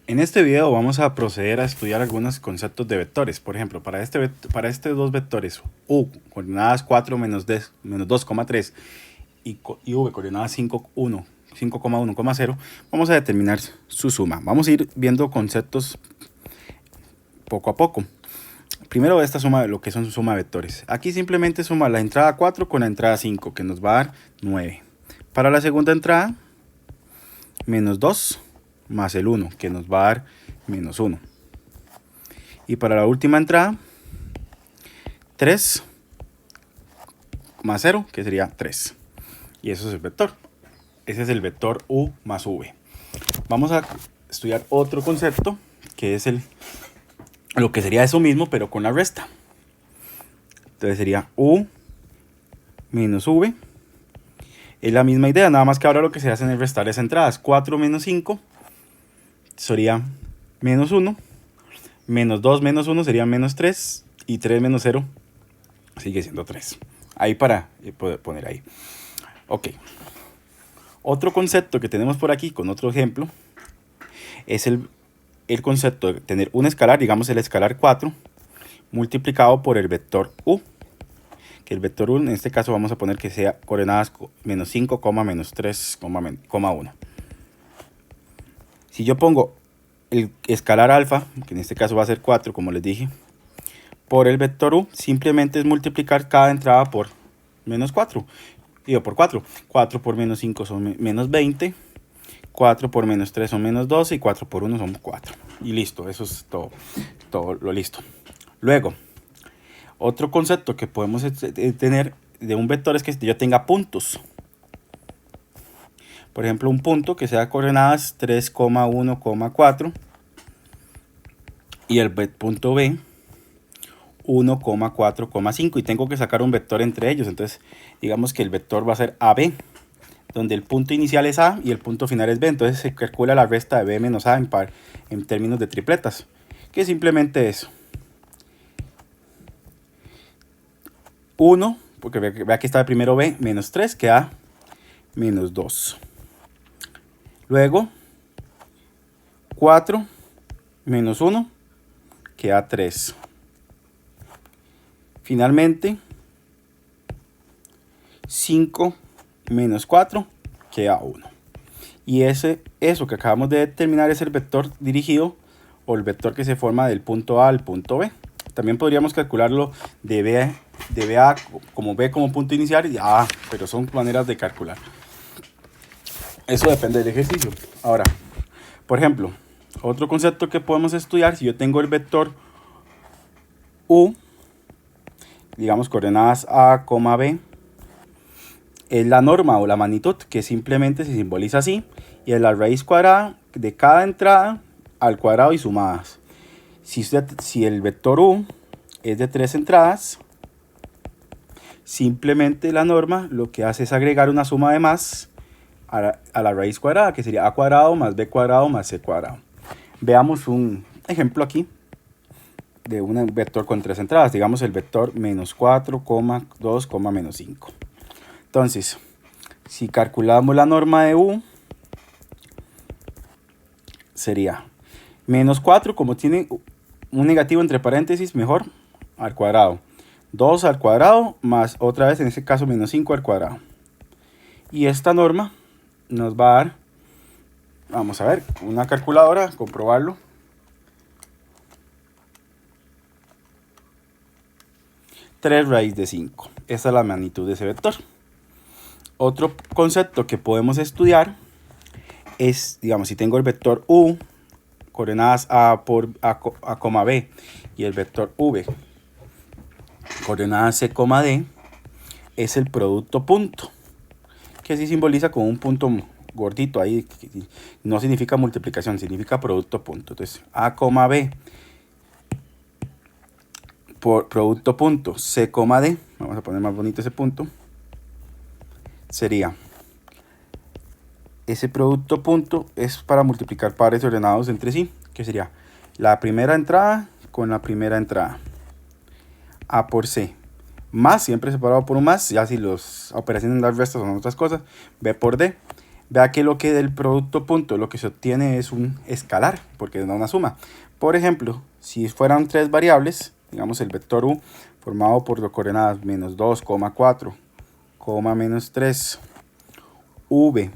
En este video vamos a proceder a estudiar algunos conceptos de vectores. Por ejemplo, para este dos vectores u coordenadas 4 menos 2,3 y v coordenadas 5,1, 5,1,0, vamos a determinar su suma. Vamos a ir viendo conceptos poco a poco. Primero esta suma, lo que son su suma de vectores. Aquí simplemente suma la entrada 4 con la entrada 5, que nos va a dar 9. Para la segunda entrada, menos 2 más el 1, que nos va a dar menos 1. Y para la última entrada, 3 más 0, que sería 3. Y eso es el vector. Ese es el vector u más v. Vamos a estudiar otro concepto, que es lo que sería eso mismo, pero con la resta. Entonces sería u menos v. Es la misma idea, nada más que ahora lo que se hace es restar las entradas. 4 menos 5 sería menos 1. Menos 2 menos 1 sería menos 3. Y 3 menos 0 sigue siendo 3. Ahí para poder poner ahí. Ok. Otro concepto que tenemos por aquí con otro ejemplo es el concepto de tener un escalar, digamos el escalar 4, multiplicado por el vector u. Que el vector u en este caso vamos a poner que sea coordenadas menos 5, menos 3, 1. Si yo pongo el escalar alfa, que en este caso va a ser 4, como les dije, por el vector u, simplemente es multiplicar cada entrada por menos 4. Digo, por 4. 4 por menos 5 son menos 20. 4 por menos 3 son menos 12. Y 4 por 1 son 4. Y listo, eso es todo lo listo. Luego, otro concepto que podemos tener de un vector es que yo tenga puntos. Por ejemplo, un punto que sea coordenadas 3,1,4 y el punto B 1,4,5 y tengo que sacar un vector entre ellos. Entonces, digamos que el vector va a ser AB, donde el punto inicial es A y el punto final es B. Entonces se calcula la resta de B menos A en términos de tripletas, que simplemente es 1, porque vea que está de primero B, menos 3, que da menos 2. Luego, 4 menos 1, que da 3. Finalmente, 5 menos 4, que da 1. Y eso que acabamos de determinar es el vector dirigido o el vector que se forma del punto A al punto B. También podríamos calcularlo de B a como B como punto inicial y A, pero son maneras de calcular. Eso depende del ejercicio. Ahora, por ejemplo, otro concepto que podemos estudiar, si yo tengo el vector U, digamos coordenadas A, B, es la norma o la magnitud, que simplemente se simboliza así, y es la raíz cuadrada de cada entrada al cuadrado y sumadas. Si el vector U es de 3 entradas, simplemente la norma lo que hace es agregar una suma de más a la raíz cuadrada, que sería a cuadrado más b cuadrado más c cuadrado. Veamos un ejemplo aquí de un vector con 3 entradas, digamos el vector menos 4, 2, menos 5. Entonces, si calculamos la norma de u, sería menos 4, como tiene un negativo entre paréntesis, mejor, al cuadrado. 2 al cuadrado, más otra vez, en este caso, menos 5 al cuadrado. Y esta norma nos va a dar, vamos a ver, una calculadora, comprobarlo. 3 raíz de 5. Esa es la magnitud de ese vector. Otro concepto que podemos estudiar es, digamos, si tengo el vector u, coordenadas A, B, y el vector v, coordenadas C, D, es el producto punto, que se simboliza con un punto gordito ahí, que no significa multiplicación, significa producto punto. Entonces, A, B, por producto punto C, D, vamos a poner más bonito ese punto, sería, ese producto punto es para multiplicar pares ordenados entre sí, que sería la primera entrada con la primera entrada, A por C, más, siempre separado por un más, ya si las operaciones de las restas son otras cosas, B por D, Vea que lo que del producto punto lo que se obtiene es un escalar, porque es una suma. Por ejemplo, si fueran tres variables, digamos el vector u formado por las coordenadas menos 2, 4, menos 3, v,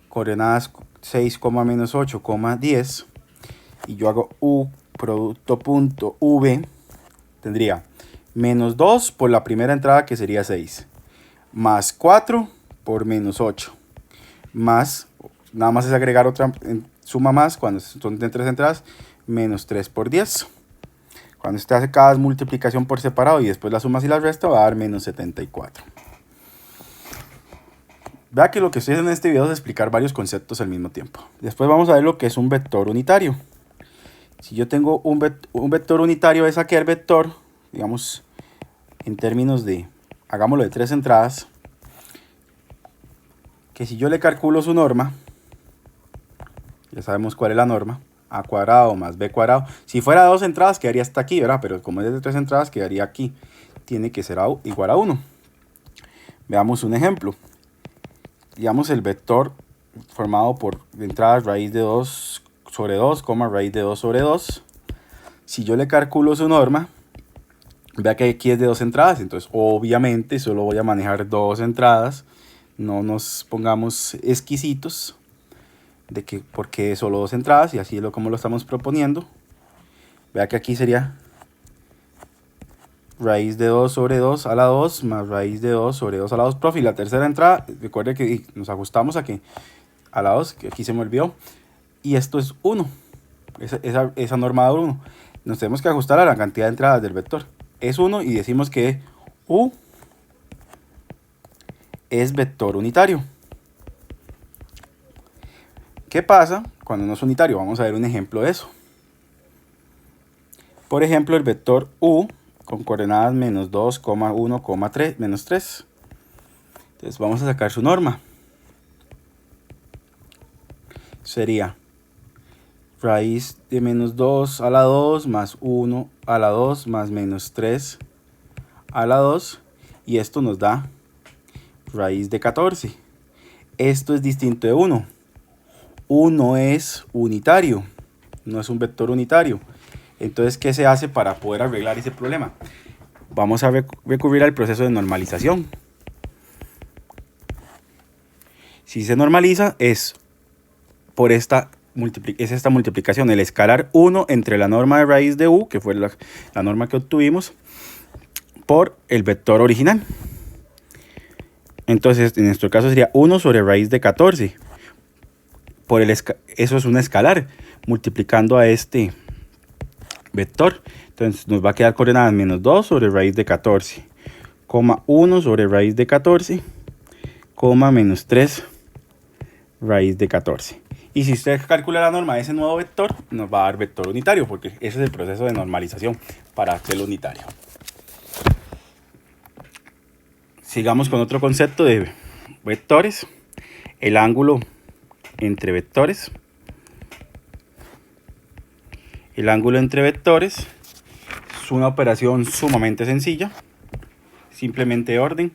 coordenadas 6, menos 8, 10, y yo hago u producto punto v, tendría menos 2 por la primera entrada, que sería 6, más 4 por menos 8, más, nada más es agregar otra suma más cuando son de 3 entradas, menos 3 por 10. Cuando usted hace cada multiplicación por separado y después las sumas y las resta, va a dar menos 74. Vea que lo que estoy haciendo en este video es explicar varios conceptos al mismo tiempo. Después vamos a ver lo que es un vector unitario. Si yo tengo un vector unitario, es aquel vector, digamos, en términos de, hagámoslo de 3 entradas, que si yo le calculo su norma, ya sabemos cuál es la norma, a cuadrado más b cuadrado. Si fuera de 2 entradas quedaría hasta aquí, ¿verdad? Pero como es de 3 entradas quedaría aquí. Tiene que ser igual a 1. Veamos un ejemplo. Digamos el vector formado por entradas raíz de 2 sobre 2, raíz de 2 sobre 2. Si yo le calculo su norma, vea que aquí es de 2 entradas, entonces obviamente solo voy a manejar 2 entradas. No nos pongamos exquisitos de que porque solo 2 entradas, y así es como lo estamos proponiendo. Vea que aquí sería raíz de 2 sobre 2 a la 2 más raíz de 2 sobre 2 a la 2. Profe, y la tercera entrada, recuerde que nos ajustamos aquí a la 2, que aquí se me olvidó, y esto es 1, esa norma de 1. Nos tenemos que ajustar a la cantidad de entradas del vector. Es 1 y decimos que u es vector unitario. ¿Qué pasa cuando no es unitario? Vamos a ver un ejemplo de eso. Por ejemplo, el vector u con coordenadas menos 2, 1, 3, menos 3. Entonces vamos a sacar su norma. Sería raíz de menos 2 a la 2 más 1 a la 2 más menos 3 a la 2. Y esto nos da raíz de 14. Esto es distinto de 1. 1 es unitario, no es un vector unitario. Entonces, ¿qué se hace para poder arreglar ese problema? Vamos a recurrir al proceso de normalización. Si se normaliza, es por esta multiplicación, el escalar 1 entre la norma de raíz de u, que fue la norma que obtuvimos, por el vector original. Entonces, en nuestro caso sería 1 sobre raíz de 14. Eso es un escalar, multiplicando a este vector. Entonces nos va a quedar coordenadas menos 2 sobre raíz de 14, 1 sobre raíz de 14, menos 3 raíz de 14. Y si usted calcula la norma de ese nuevo vector, nos va a dar vector unitario, porque ese es el proceso de normalización para hacerlo unitario. Sigamos con otro concepto de vectores. El ángulo entre vectores. El ángulo entre vectores es una operación sumamente sencilla, simplemente orden.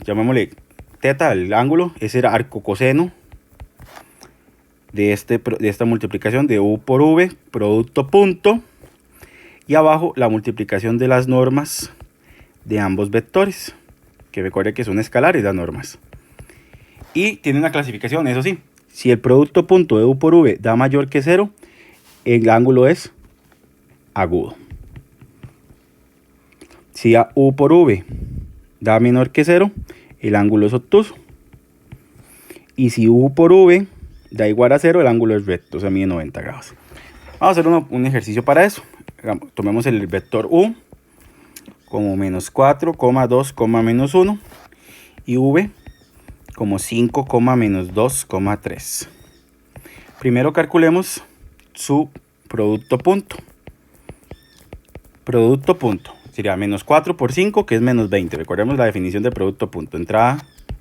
Llamémosle teta, el ángulo, ese era arco coseno de esta multiplicación de u por v, producto punto, y abajo la multiplicación de las normas de ambos vectores, que recuerde que son escalares las normas. Y tiene una clasificación, eso sí, si el producto punto de u por v da mayor que 0, el ángulo es agudo. Si a u por v da menor que 0, el ángulo es obtuso. Y si u por v da igual a 0, el ángulo es recto, o sea, mide 90 grados. Vamos a hacer un ejercicio para eso. Tomemos el vector u como menos 4, 2, menos 1, y v como 5, menos 2, 3. Primero calculemos su producto punto. Producto punto sería menos 4 por 5, que es menos 20. Recordemos la definición de producto punto.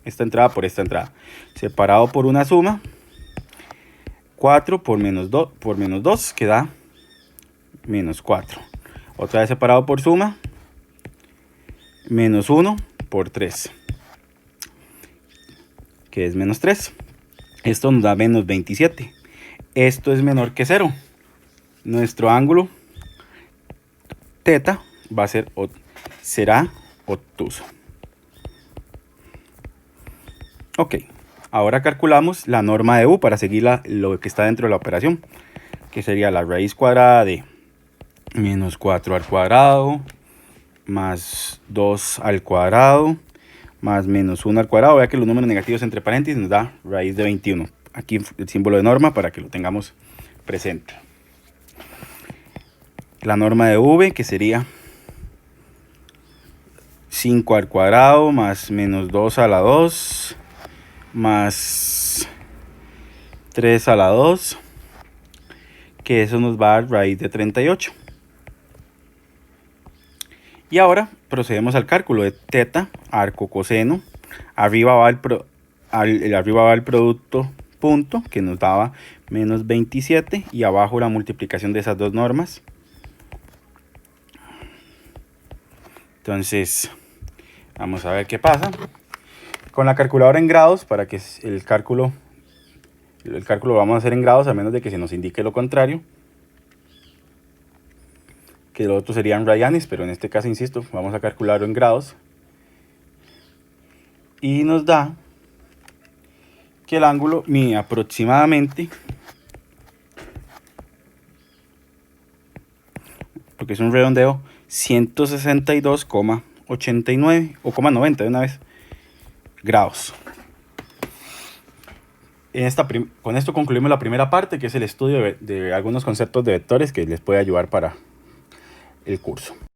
Esta entrada por esta entrada. Separado por una suma. 4 por menos 2, que da menos 4. Otra vez separado por suma. Menos 1 por 3. que es menos 3. Esto nos da menos 27. Esto es menor que 0. Nuestro ángulo θ va a ser, será obtuso. Ok, ahora calculamos la norma de u para seguir lo que está dentro de la operación, que sería la raíz cuadrada de menos 4 al cuadrado más 2 al cuadrado más menos 1 al cuadrado. Vea que los números negativos entre paréntesis nos da raíz de 21. Aquí el símbolo de norma para que lo tengamos presente. La norma de v, que sería 5 al cuadrado más menos 2 a la 2 más 3 a la 2, que eso nos va a dar raíz de 38. Y ahora procedemos al cálculo de θ, arco coseno. Arriba va el producto punto, que nos daba menos 27, y abajo la multiplicación de esas dos normas. Entonces, vamos a ver qué pasa. Con la calculadora en grados, para que el cálculo lo vamos a hacer en grados, a menos de que se nos indique lo contrario, que lo otro serían radianes, pero en este caso, insisto, vamos a calcularlo en grados. Y nos da que el ángulo mide aproximadamente, porque es un redondeo, 162,89 o 90 de una vez grados. Con esto concluimos la primera parte, que es el estudio de algunos conceptos de vectores que les puede ayudar para el curso.